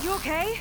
You okay?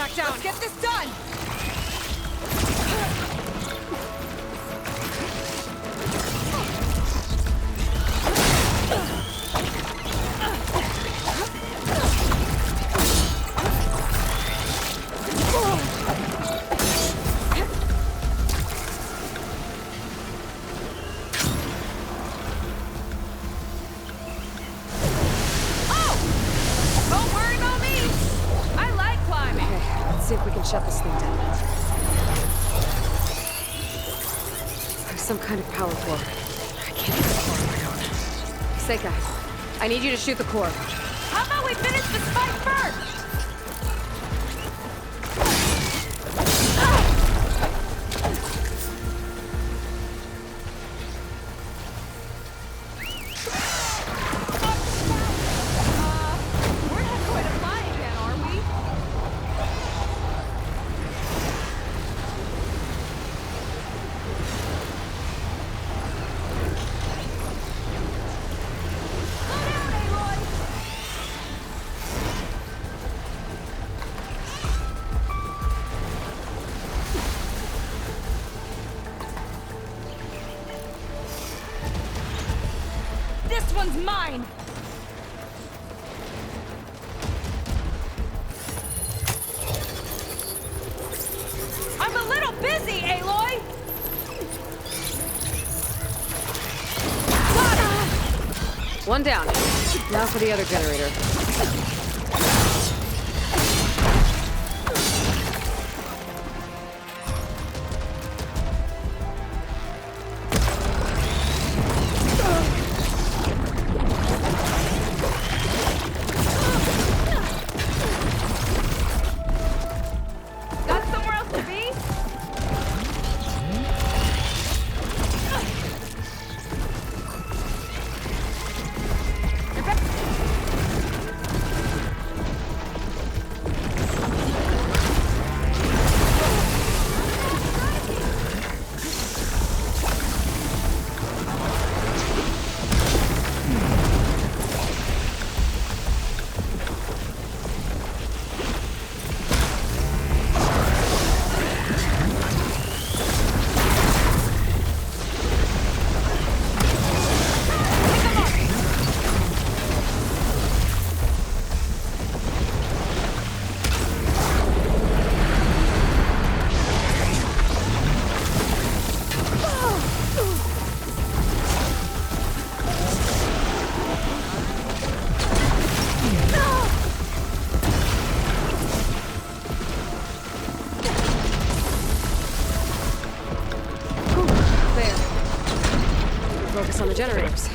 back down. Let's get this done. See if we can shut this thing down. There's some kind of power core. I can't get the core on my own. Seika, I need you to shoot the core. How about we finish this fight first? We're not going to fly again, are we? This one's mine! I'm a little busy, Aloy! One down. Now for the other generator. Got somewhere else to be? Focus on the generators.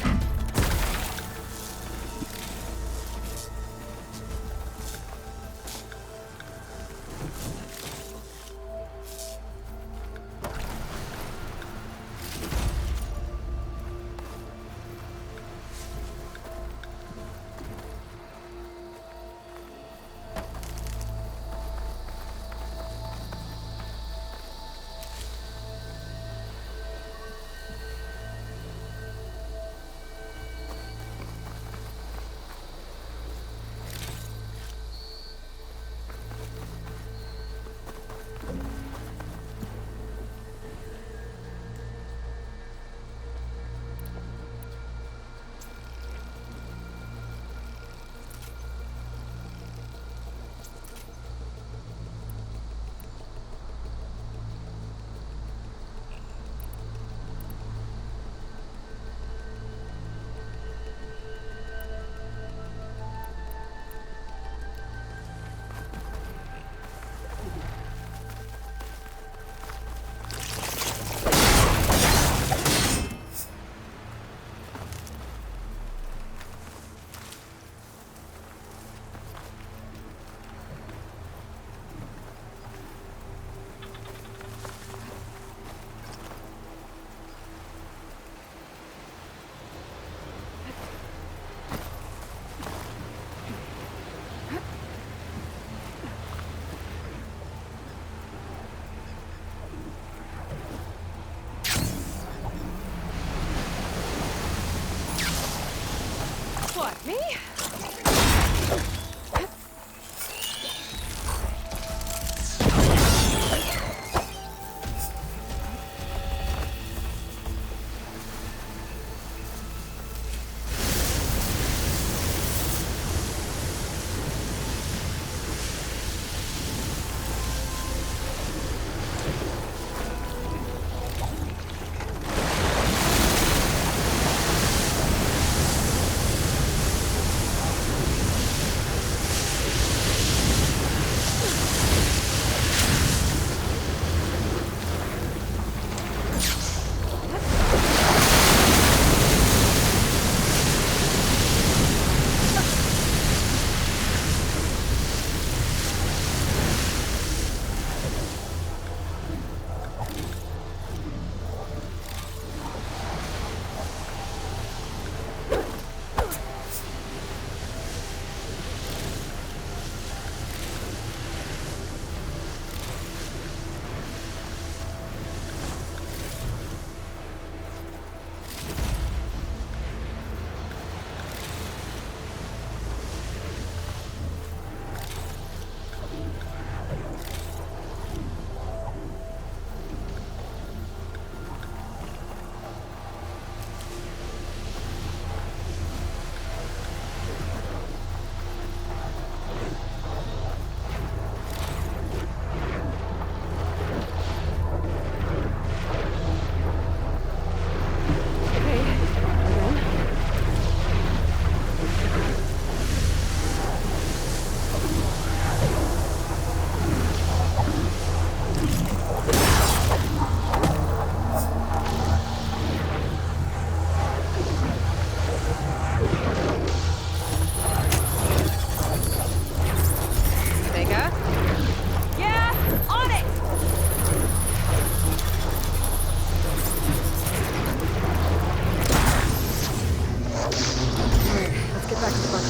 What, me?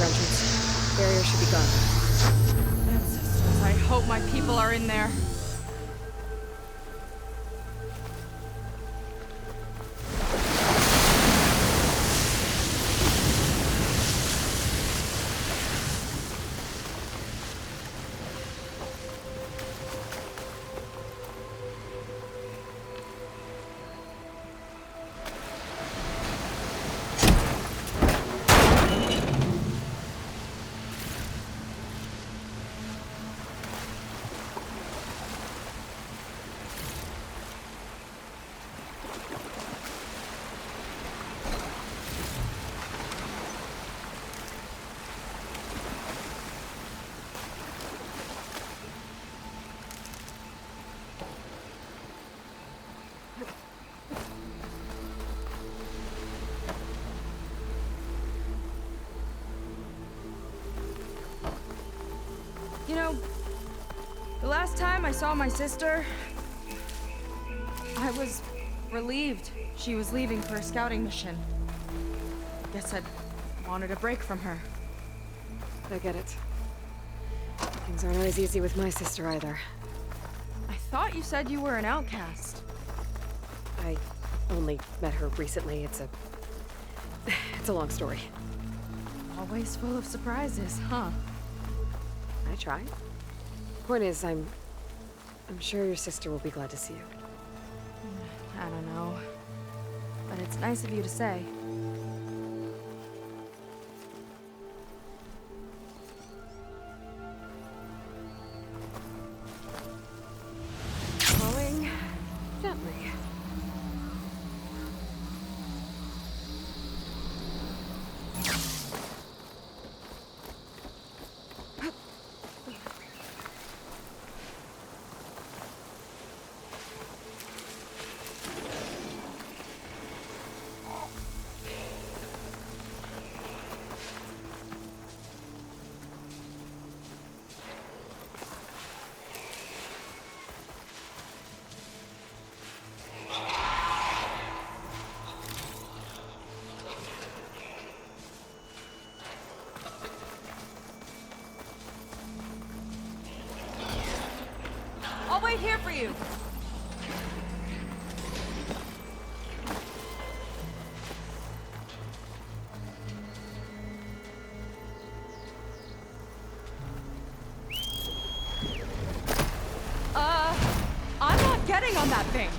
entrance. Barrier should be gone. Ancestors, I hope my people are in there. You know, the last time I saw my sister, I was relieved she was leaving for a scouting mission. Guess I'd wanted a break from her. I get it. Things aren't always easy with my sister either. I thought you said you were an outcast. I only met her recently. It's a long story. Always full of surprises, huh? I try. Point is, I'm sure your sister will be glad to see you. I don't know. But it's nice of you to say. Falling gently. I'll wait here for you. I'm not getting on that thing.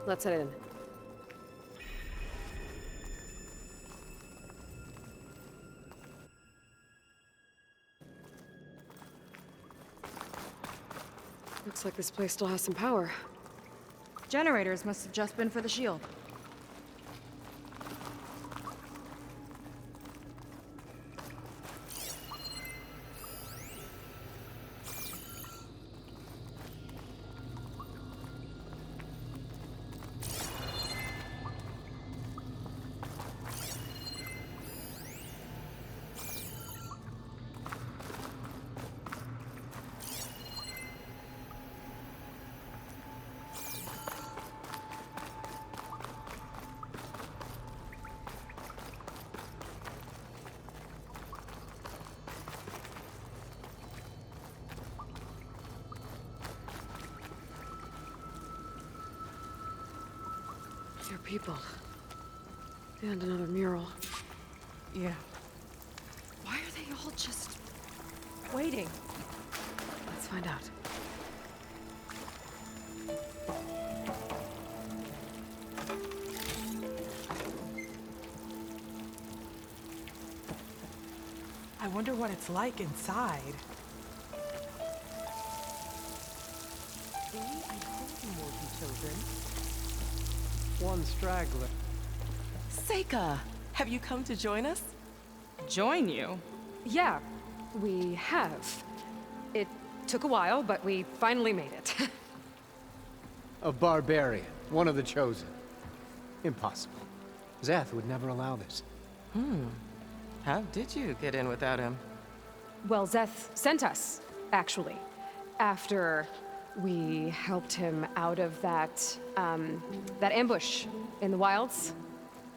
Let's head in. Looks like this place still has some power. Generators must have just been for the shield. Your people. And another mural. Yeah. Why are they all just waiting? Let's find out. I wonder what it's like inside. See, I told you more of you children. One straggler. Seika, have you come to join us? Join you? Yeah, we have. It took a while, but we finally made it. A barbarian, one of the chosen. Impossible. Zeth would never allow this. How did you get in without him? Well, Zeth sent us, actually. After we helped him out of that ambush in the wilds.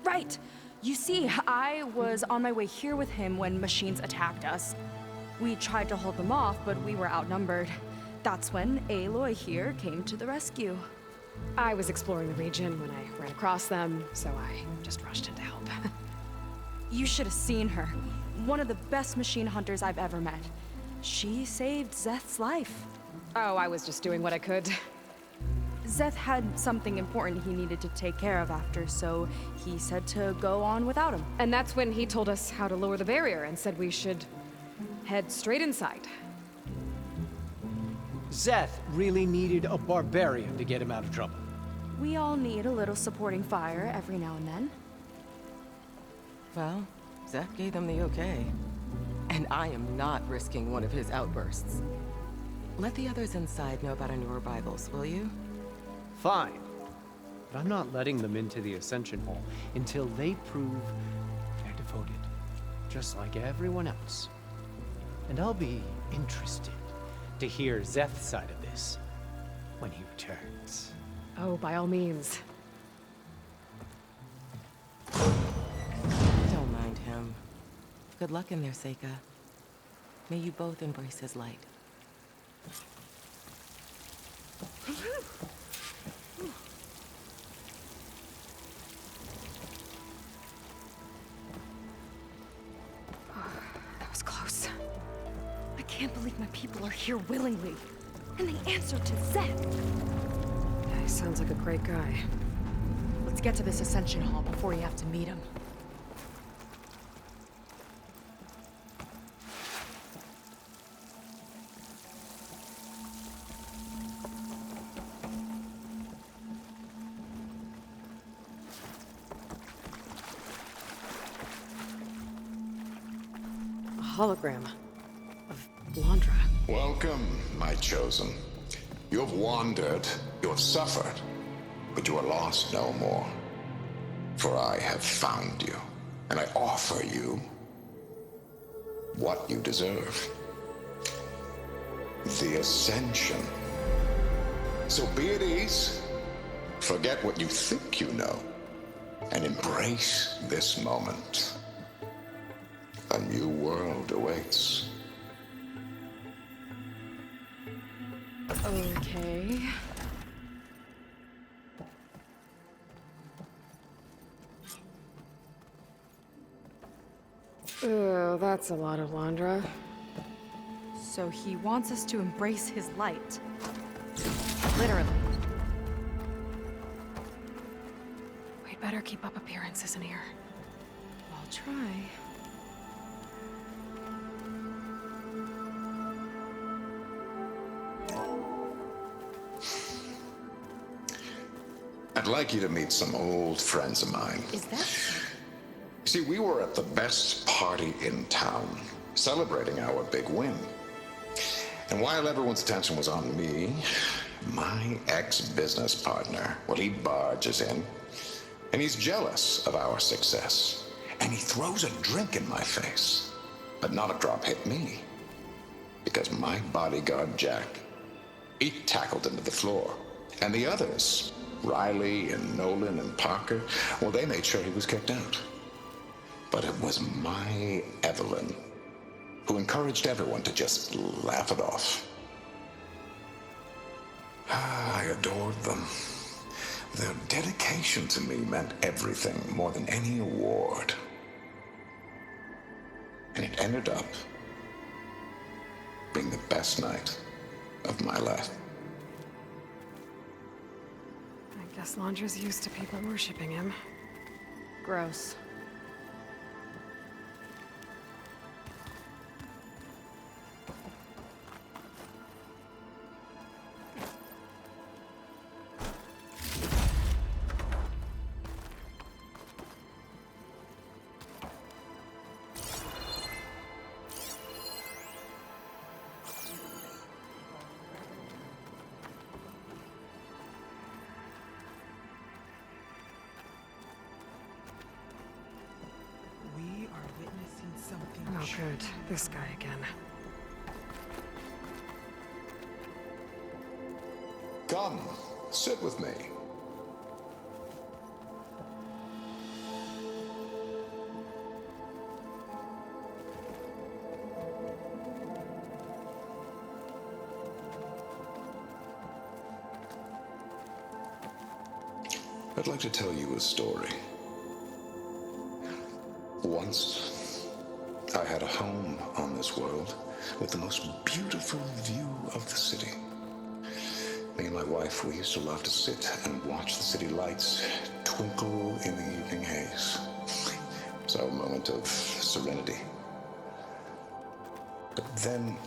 Right. You see, I was on my way here with him when machines attacked us. We tried to hold them off, but we were outnumbered. That's when Aloy here came to the rescue. I was exploring the region when I ran across them, so I just rushed in to help. You should have seen her. One of the best machine hunters I've ever met. She saved Zeth's life. Oh, I was just doing what I could. Zeth had something important he needed to take care of after, so he said to go on without him. And that's when he told us how to lower the barrier and said we should head straight inside. Zeth really needed a barbarian to get him out of trouble. We all need a little supporting fire every now and then. Well, Zeth gave them the okay. And I am not risking one of his outbursts. Let the others inside know about our new arrivals, will you? Fine. But I'm not letting them into the Ascension Hall until they prove they're devoted. Just like everyone else. And I'll be interested to hear Zeth's side of this when he returns. Oh, by all means. Don't mind him. Good luck in there, Seika. May you both embrace his light. That was close. I can't believe my people are here willingly. And they answered to Zeth. Yeah, he sounds like a great guy. Let's get to this Ascension Hall before you have to meet him. A hologram of Londra. Welcome, my chosen. You have wandered, you have suffered, but you are lost no more. For I have found you, and I offer you what you deserve. The Ascension. So be at ease, forget what you think you know, and embrace this moment. A new world awaits. Okay. Oh, that's a lot of Londra. So he wants us to embrace his light. Literally. We'd better keep up appearances in here. I'll try. I'd like you to meet some old friends of mine. Is that... See, we were at the best party in town, celebrating our big win. And while everyone's attention was on me, my ex-business partner, well, he barges in, and he's jealous of our success. And he throws a drink in my face, but not a drop hit me. Because my bodyguard, Jack, he tackled him to the floor. And the others, Riley and Nolan and Parker, well, they made sure he was kicked out. But it was my Evelyn who encouraged everyone to just laugh it off. I adored them. Their dedication to me meant everything, more than any award. And it ended up being the best night of my life. I guess Londra's used to people worshipping him. Gross. We are witnessing something. Oh, good. This guy again. Come, sit with me. I'd like to tell you a story. Once, I had a home on this world with the most beautiful view of the city. Me and my wife, we used to love to sit and watch the city lights twinkle in the evening haze. It was our moment of serenity. But then,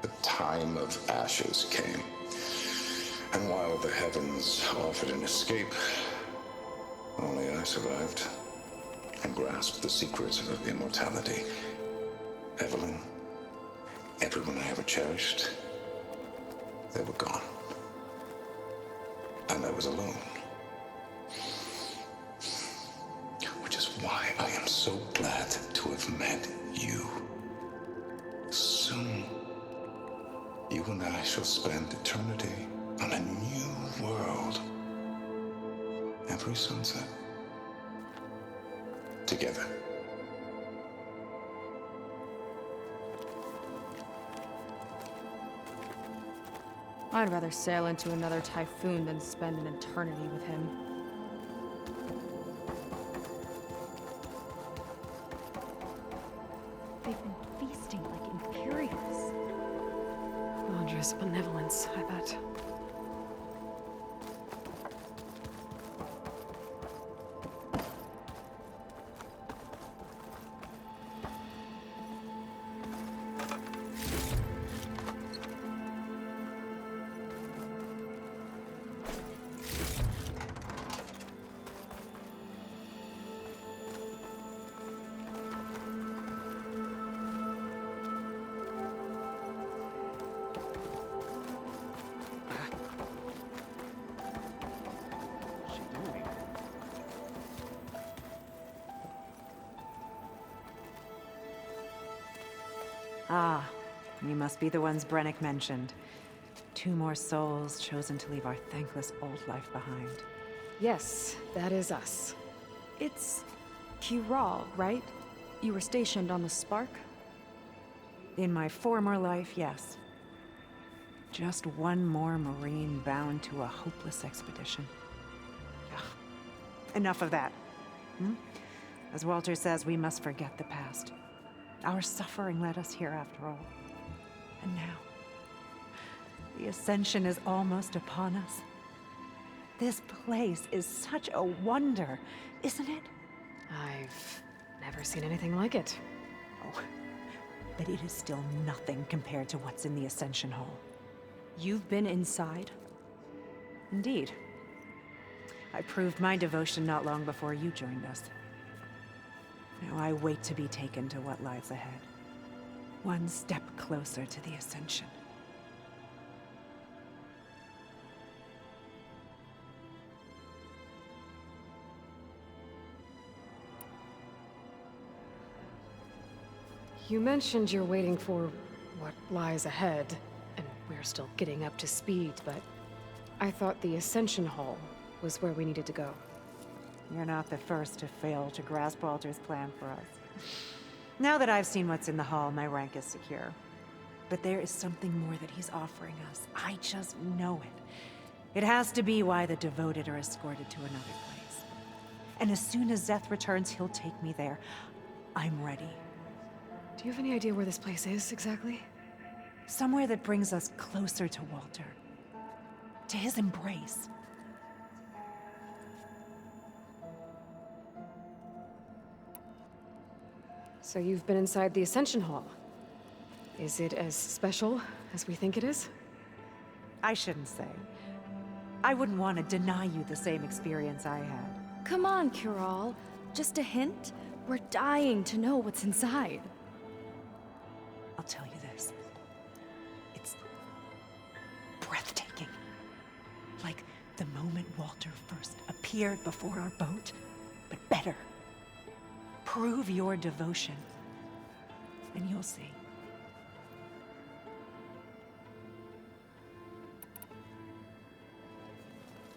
the time of ashes came. And while the heavens offered an escape, only I survived and grasped the secrets of immortality. Evelyn, everyone I ever cherished, they were gone. And I was alone. Which is why I am so glad to have met you. Soon, you and I shall spend eternity on a new world. Every sunset. Together. I'd rather sail into another typhoon than spend an eternity with him. They've been feasting like Imperials. Londra's benevolence, I bet. Ah, you must be the ones Brennick mentioned. 2 more souls chosen to leave our thankless old life behind. Yes, that is us. It's Kiral, right? You were stationed on the Spark? In my former life, yes. Just one more Marine bound to a hopeless expedition. Ugh. Enough of that. As Walter says, we must forget the past. Our suffering led us here after all. And now, the Ascension is almost upon us. This place is such a wonder, isn't it? I've never seen anything like it. Oh, but it is still nothing compared to what's in the Ascension Hall. You've been inside? Indeed. I proved my devotion not long before you joined us. Now I wait to be taken to what lies ahead. One step closer to the Ascension. You mentioned you're waiting for what lies ahead, and we're still getting up to speed, but I thought the Ascension Hall was where we needed to go. You're not the first to fail to grasp Walter's plan for us. Now that I've seen what's in the hall, my rank is secure. But there is something more that he's offering us. I just know it. It has to be why the devoted are escorted to another place. And as soon as Zeth returns, he'll take me there. I'm ready. Do you have any idea where this place is, exactly? Somewhere that brings us closer to Walter. To his embrace. So you've been inside the Ascension Hall. Is it as special as we think it is? I shouldn't say. I wouldn't want to deny you the same experience I had. Come on, Kiral. Just a hint? We're dying to know what's inside. I'll tell you this. It's breathtaking. Like the moment Walter first appeared before our boat, but better. Prove your devotion, and you'll see.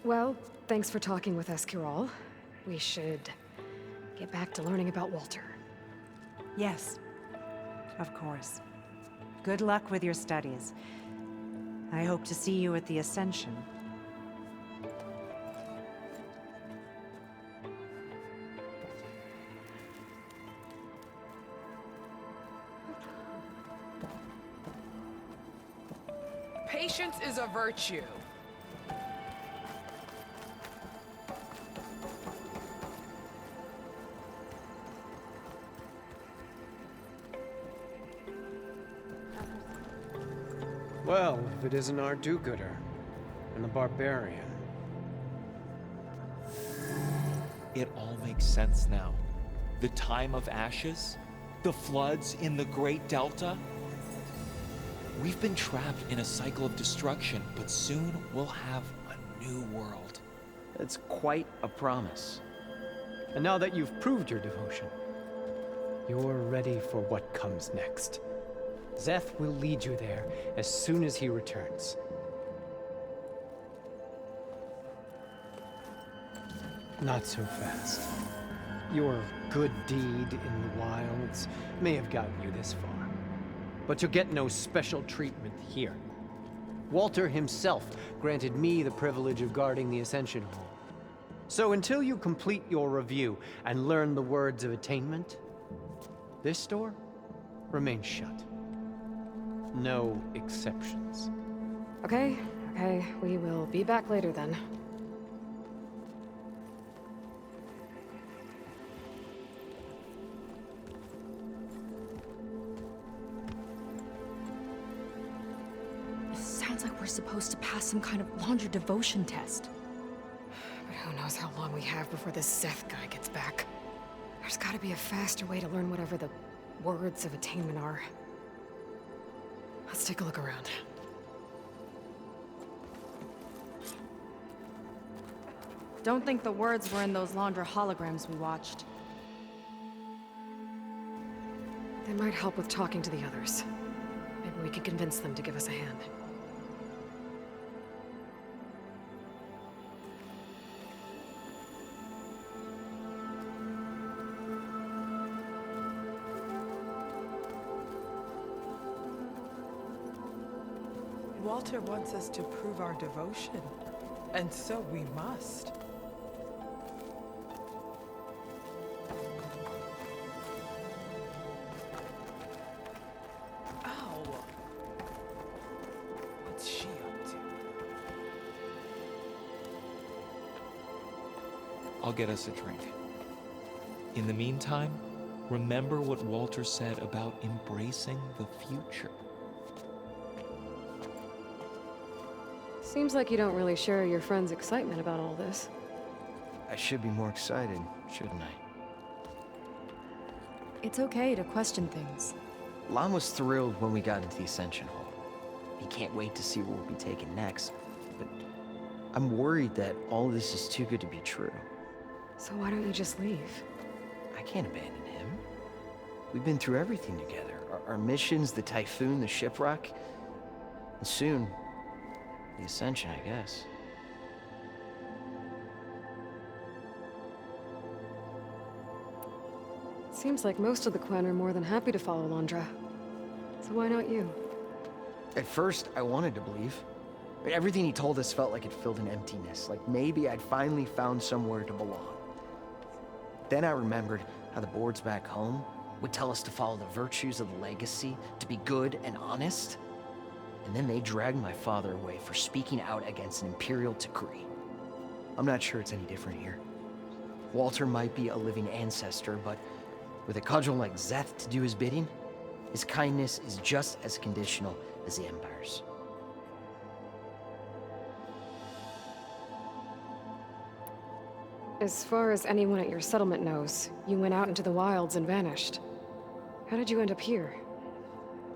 Well, thanks for talking with us, Kiral. We should get back to learning about Walter. Yes, of course. Good luck with your studies. I hope to see you at the Ascension. Patience is a virtue. Well, if it isn't our do-gooder and the barbarian. It all makes sense now. The time of ashes, the floods in the Great Delta. We've been trapped in a cycle of destruction, but soon we'll have a new world. It's quite a promise. And now that you've proved your devotion, you're ready for what comes next. Zeth will lead you there as soon as he returns. Not so fast. Your good deed in the wilds may have gotten you this far, but you'll get no special treatment here. Walter himself granted me the privilege of guarding the Ascension Hall. So until you complete your review and learn the words of attainment, this door remains shut. No exceptions. Okay, we will be back later then. Sounds like we're supposed to pass some kind of laundry devotion test. But who knows how long we have before this Zeth guy gets back. There's gotta be a faster way to learn whatever the words of attainment are. Let's take a look around. Don't think the words were in those Laundra holograms we watched. They might help with talking to the others. Maybe we can convince them to give us a hand. Walter wants us to prove our devotion, and so we must. Ow! What's she up to? I'll get us a drink. In the meantime, remember what Walter said about embracing the future. Seems like you don't really share your friend's excitement about all this. I should be more excited, shouldn't I? It's okay to question things. Lon was thrilled when we got into the Ascension Hall. He can't wait to see where we'll be taken next. But I'm worried that all this is too good to be true. So why don't you just leave? I can't abandon him. We've been through everything together. Our missions, the Typhoon, the shipwreck. And soon, the Ascension, I guess. Seems like most of the Quen are more than happy to follow Laundra. So why not you? At first, I wanted to believe. Everything he told us felt like it filled an emptiness, like maybe I'd finally found somewhere to belong. Then I remembered how the boards back home would tell us to follow the virtues of the legacy, to be good and honest. And then they dragged my father away for speaking out against an imperial decree. I'm not sure it's any different here. Walter might be a living ancestor, but with a cudgel like Szeth to do his bidding, his kindness is just as conditional as the Empire's. As far as anyone at your settlement knows, you went out into the wilds and vanished. How did you end up here?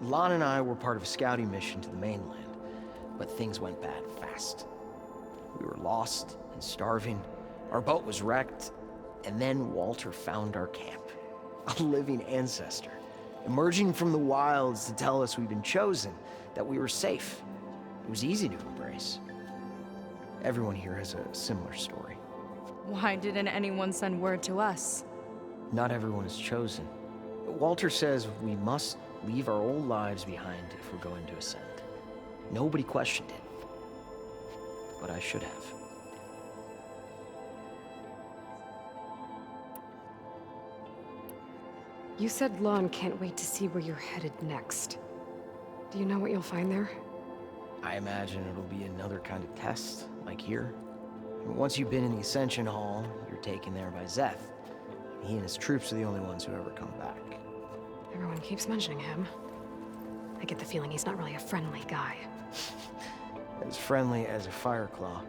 Lon and I were part of a scouting mission to the mainland, but things went bad fast. We were lost and starving, our boat was wrecked, and then Walter found our camp. A living ancestor, emerging from the wilds to tell us we'd been chosen, that we were safe. It was easy to embrace. Everyone here has a similar story. Why didn't anyone send word to us? Not everyone is chosen. Walter says we must leave our old lives behind if we're going to ascend. Nobody questioned it. But I should have. You said Lon can't wait to see where you're headed next. Do you know what you'll find there? I imagine it'll be another kind of test, like here. Once you've been in the Ascension Hall, you're taken there by Szeth. He and his troops are the only ones who ever come back. Everyone keeps mentioning him. I get the feeling he's not really a friendly guy. As friendly as a Fireclaw.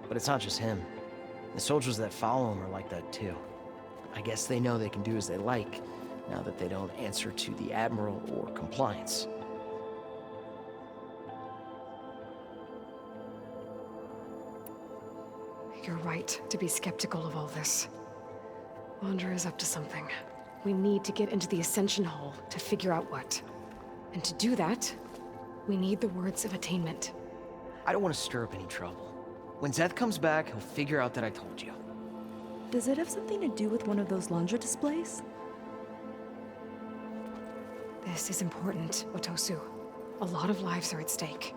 But it's not just him. The soldiers that follow him are like that too. I guess they know they can do as they like, now that they don't answer to the Admiral or compliance. You're right to be skeptical of all this. Wander is up to something. We need to get into the Ascension Hall to figure out what. And to do that, we need the words of attainment. I don't want to stir up any trouble. When Szeth comes back, he'll figure out that I told you. Does it have something to do with one of those Londra displays? This is important, Otosu. A lot of lives are at stake.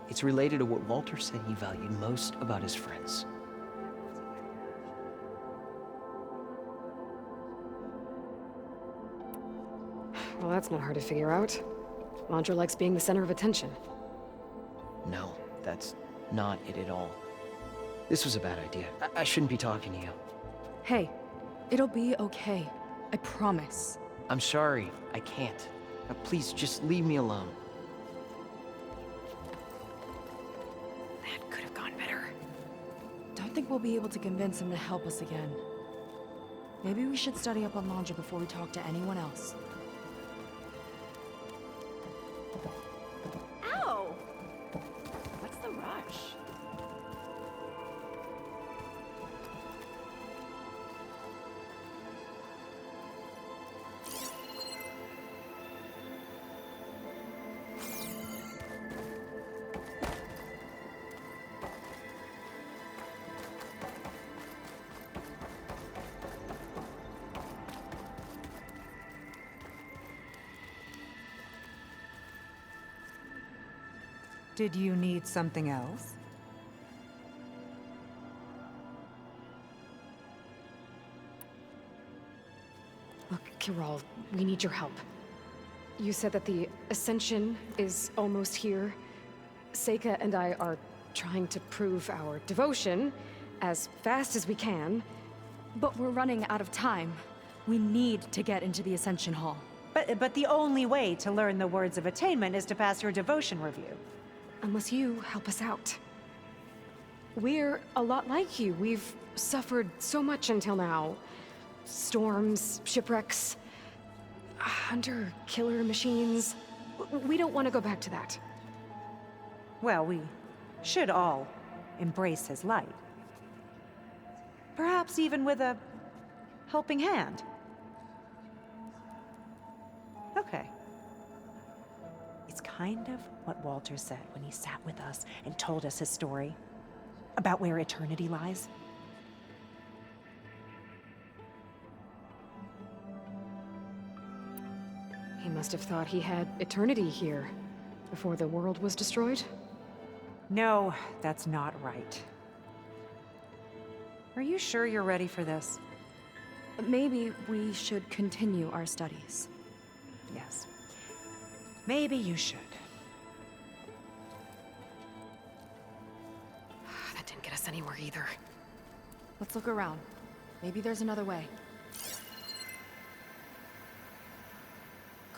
It's related to what Walter said he valued most about his friends. Well, that's not hard to figure out. Londra likes being the center of attention. No, that's not it at all. This was a bad idea. I shouldn't be talking to you. Hey, it'll be okay. I promise. I'm sorry, I can't. Please, just leave me alone. That could have gone better. Don't think we'll be able to convince him to help us again. Maybe we should study up on Londra before we talk to anyone else. Ow! What's the rush? Did you need something else? Look, Kiral, we need your help. You said that the Ascension is almost here. Seika and I are trying to prove our devotion as fast as we can. But we're running out of time. We need to get into the Ascension Hall. But the only way to learn the words of attainment is to pass your devotion review. Unless you help us out. We're a lot like you. We've suffered so much until now. Storms, shipwrecks, hunter-killer machines. We don't want to go back to that. Well, we should all embrace his light. Perhaps even with a helping hand. Okay. It's kind of what Walter said when he sat with us and told us his story about where eternity lies. He must have thought he had eternity here, before the world was destroyed? No, that's not right. Are you sure you're ready for this? Maybe we should continue our studies. Yes. Maybe you should. That didn't get us anywhere either. Let's look around. Maybe there's another way.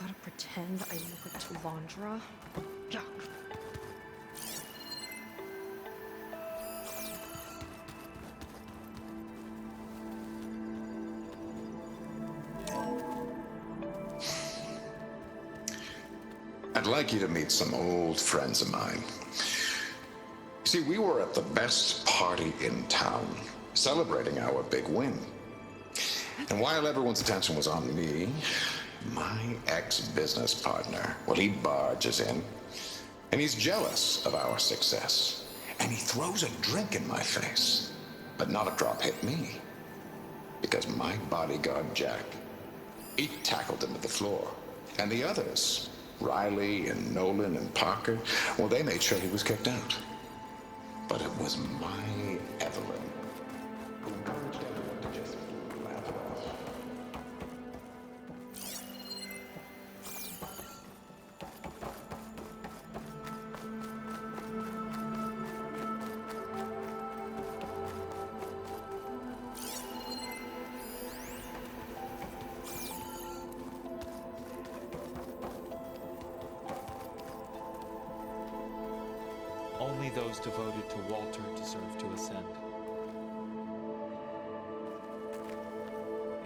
Gotta pretend I look up to Londra. Yuck. I'd like you to meet some old friends of mine. See, we were at the best party in town, celebrating our big win. And while everyone's attention was on me, my ex-business partner, well, he barges in, and he's jealous of our success. And he throws a drink in my face, but not a drop hit me. Because my bodyguard, Jack, he tackled him to the floor. And the others, Riley and Nolan and Parker, well, they made sure he was kicked out. But it was my Evelyn who encouraged everyone to just laugh it off. Only those devoted to Walter deserve to ascend.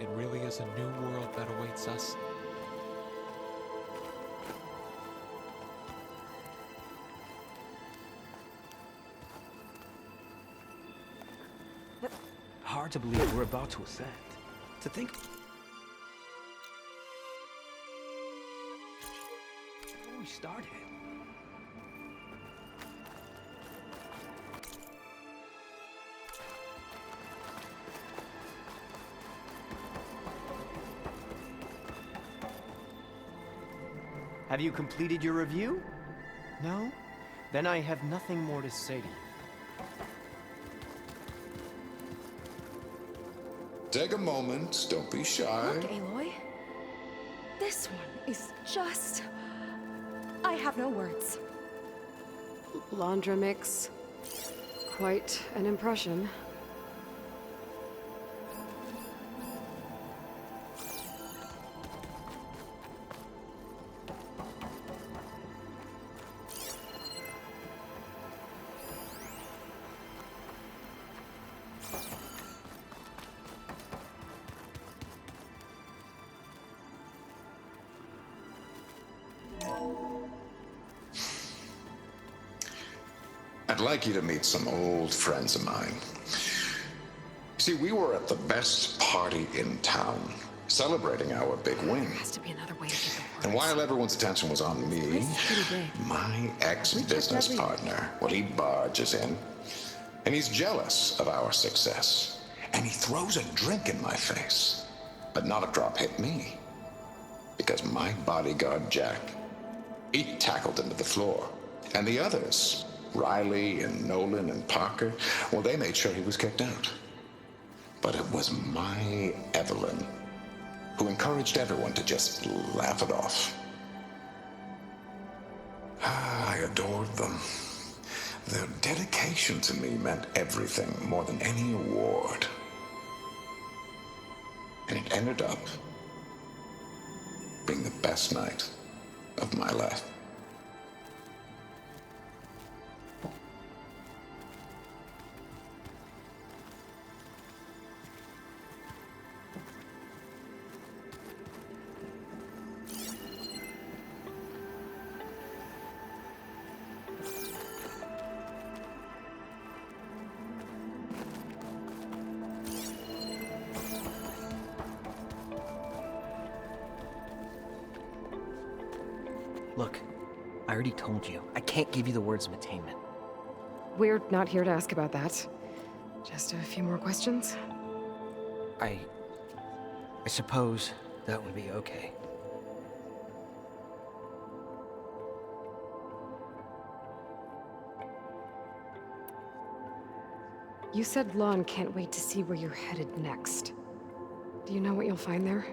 It really is a new world that awaits us. Hard to believe we're about to ascend. To think... when we started. Have you completed your review? No? Then I have nothing more to say to you. Take a moment, don't be shy. Look, Aloy. This one is just... I have no words. Londra makes quite an impression. I'd like you to meet some old friends of mine. See, we were at the best party in town, celebrating our big win. There has to be another way to get the words. And while everyone's attention was on me, This is pretty big. my ex-business partner, well, he barges in, and he's jealous of our success. And he throws a drink in my face, but not a drop hit me. Because my bodyguard, Jack, he tackled him to the floor. And the others, Riley and Nolan and Parker, well, they made sure he was kicked out. But it was my Evelyn who encouraged everyone to just laugh it off. I adored them. Their dedication to me meant everything, more than any award. And it ended up being the best night of my life. Look, I already told you, I can't give you the words of attainment. We're not here to ask about that. Just a few more questions? I suppose that would be okay. You said Lon can't wait to see where you're headed next. Do you know what you'll find there?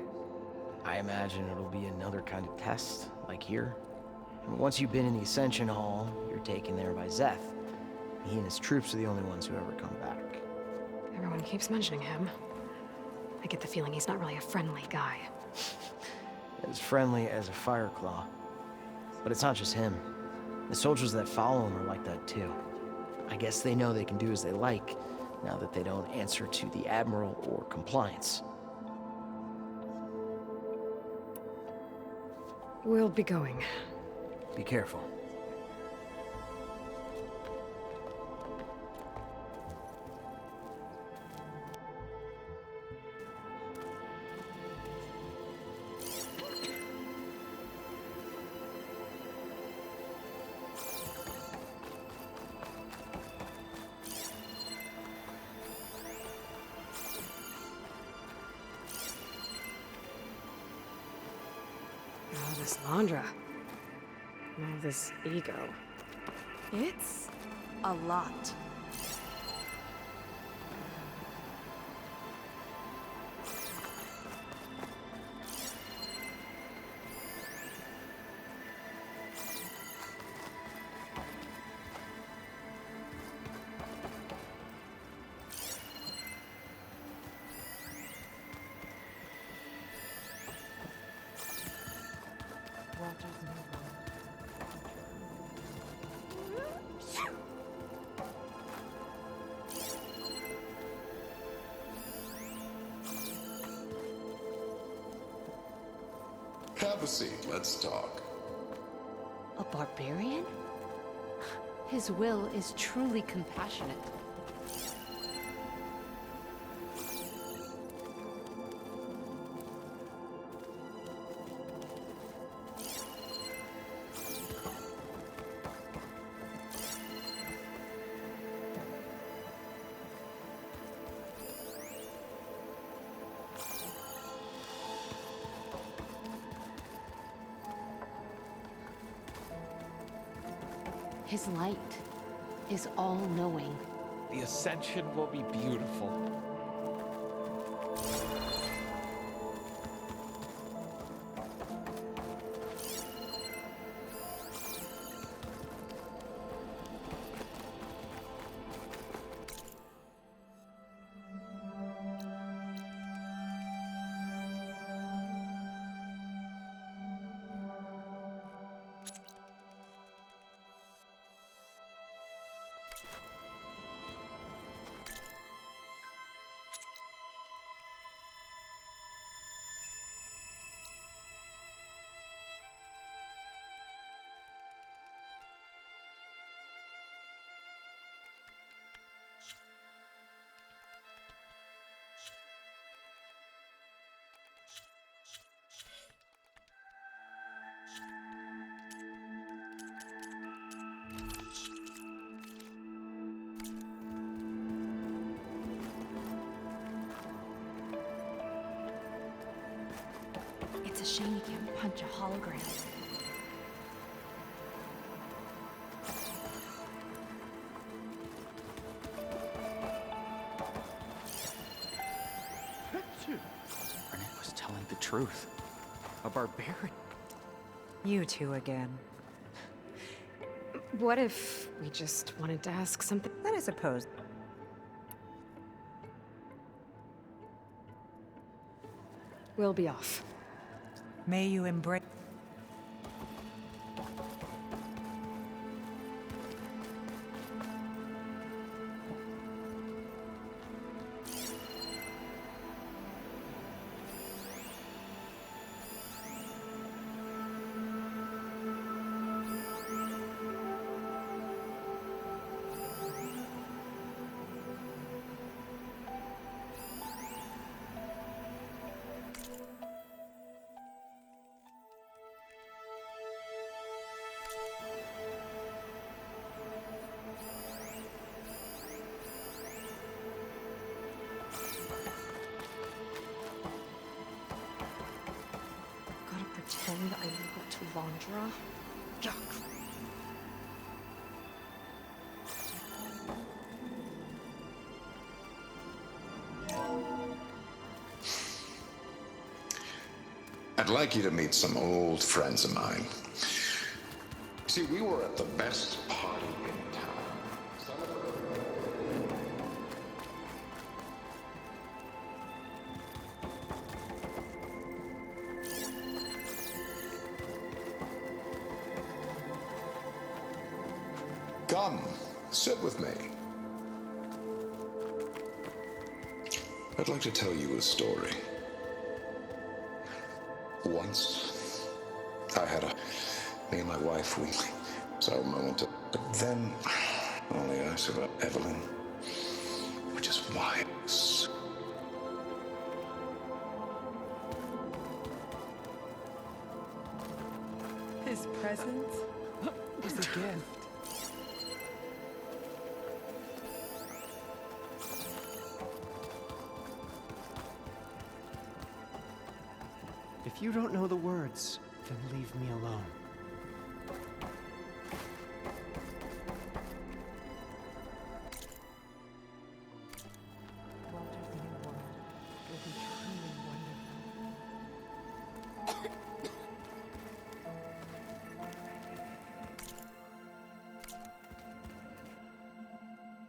I imagine it'll be another kind of test, like here. And once you've been in the Ascension Hall, you're taken there by Zeth. He and his troops are the only ones who ever come back. Everyone keeps mentioning him. I get the feeling he's not really a friendly guy. As friendly as a Fireclaw. But it's not just him. The soldiers that follow him are like that too. I guess they know they can do as they like, now that they don't answer to the Admiral or Compliance. We'll be going. Be careful. Oh, this Londra. All this ego. It's a lot. Have a seat, let's talk. A barbarian? His will is truly compassionate. His light is all-knowing. The Ascension will be beautiful. It's a shame you can't punch a hologram. Renette was telling the truth. A barbarian. You two again. What if we just wanted to ask something? That I suppose. We'll be off. May you embrace. Pretend I leave it to Londra? Yuck. I'd like you to meet some old friends of mine. See, we were at the best party in town. Come, sit with me. I'd like to tell you a story. Once, me and my wife, we saw a moment to, but then, only I saw Evelyn, which is why it's... His presence is a gift. If you don't know the words, then leave me alone.